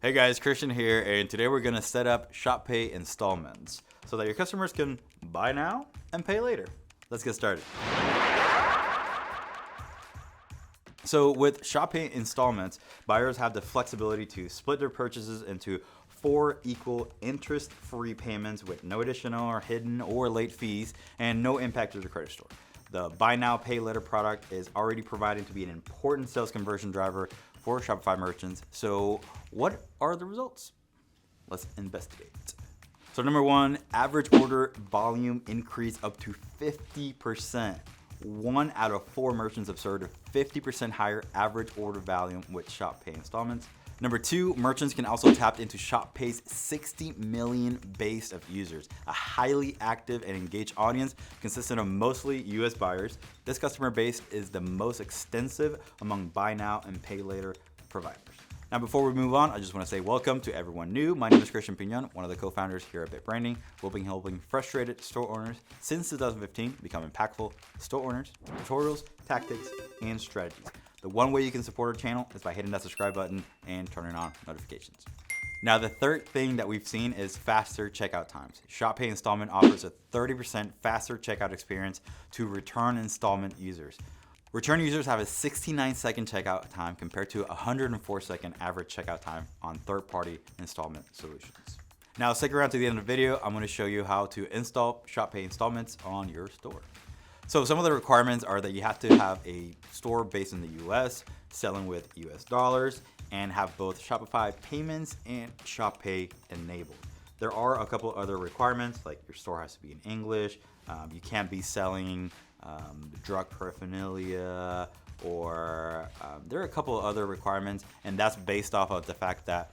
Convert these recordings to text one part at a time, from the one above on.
Hey guys, Christian here, and today we're going to set up Shop Pay Installments so that your customers can buy now and pay later. Let's get started. So with Shop Pay Installments, buyers have the flexibility to split their purchases into 4 equal interest-free payments with no additional or hidden or late fees and no impact to the credit score. The buy now, pay later product is already providing to be an important sales conversion driver for Shopify merchants. So what are the results? Let's investigate. So number 1, average order volume increase up to 50%. 1 out of 4 merchants observed a 50% higher average order volume with Shop Pay Installments. Number 2, merchants can also tap into Shop Pay's 60 million base of users, a highly active and engaged audience consisting of mostly US buyers. This customer base is the most extensive among buy now and pay later providers. Now, before we move on, I just want to say welcome to everyone new. My name is Christian Pignon, one of the co-founders here at Bit Branding. We've been helping frustrated store owners since 2015 become impactful store owners, tutorials, tactics, and strategies. The one way you can support our channel is by hitting that subscribe button and turning on notifications. Now, the third thing that we've seen is faster checkout times. Shop Pay Installment offers a 30% faster checkout experience to return installment users. Return users have a 69-second checkout time compared to a 104-second average checkout time on third-party installment solutions. Now, stick around to the end of the video. I'm going to show you how to install Shop Pay Installments on your store. So some of the requirements are that you have to have a store based in the US, selling with US dollars, and have both Shopify payments and Shop Pay enabled. There are a couple other requirements, like your store has to be in English, you can't be selling drug paraphernalia, or there are a couple of other requirements, and that's based off of the fact that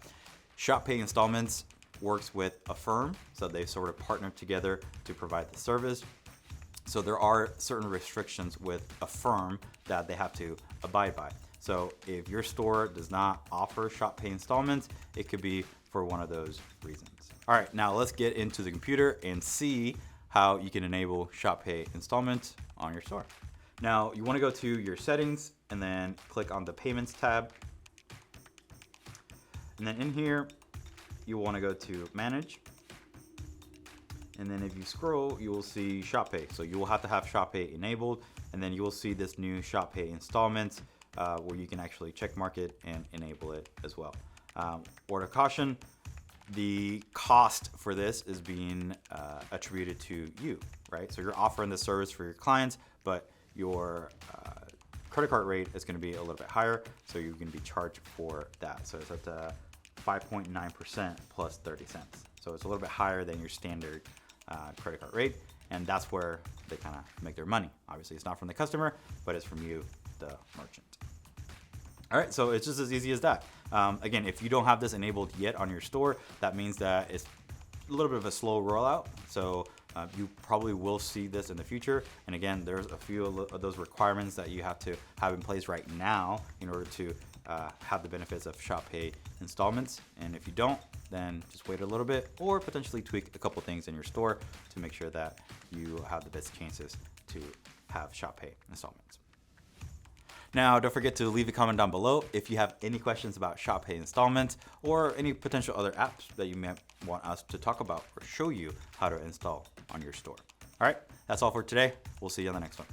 Shop Pay Installments works with a firm, so they sort of partner together to provide the service. So there are certain restrictions with a firm that they have to abide by. So if your store does not offer Shop Pay Installments, it could be for one of those reasons. All right, now let's get into the computer and see how you can enable Shop Pay Installments on your store. Now you want to go to your settings and then click on the payments tab. And then in here, you want to go to manage. And then if you scroll, you will see Shop Pay. So you will have to have Shop Pay enabled, and then you will see this new Shop Pay Installments where you can actually check mark it and enable it as well. Word of caution, the cost for this is being attributed to you, right? So you're offering the service for your clients, but your credit card rate is going to be a little bit higher, so you're going to be charged for that. So it's at 5.9% plus 30 cents. So it's a little bit higher than your standard credit card rate, and that's where they kind of make their money. Obviously, it's not from the customer, but it's from you, the merchant. All right, so it's just as easy as that. Again, if you don't have this enabled yet on your store, that means that it's a little bit of a slow rollout. So you probably will see this in the future. And again, there's a few of those requirements that you have to have in place right now in order to have the benefits of Shop Pay Installments. And if you don't, then just wait a little bit or potentially tweak a couple things in your store to make sure that you have the best chances to have Shop Pay Installments. Now, don't forget to leave a comment down below if you have any questions about Shop Pay Installments or any potential other apps that you may want us to talk about or show you how to install on your store. All right, that's all for today. We'll see you on the next one.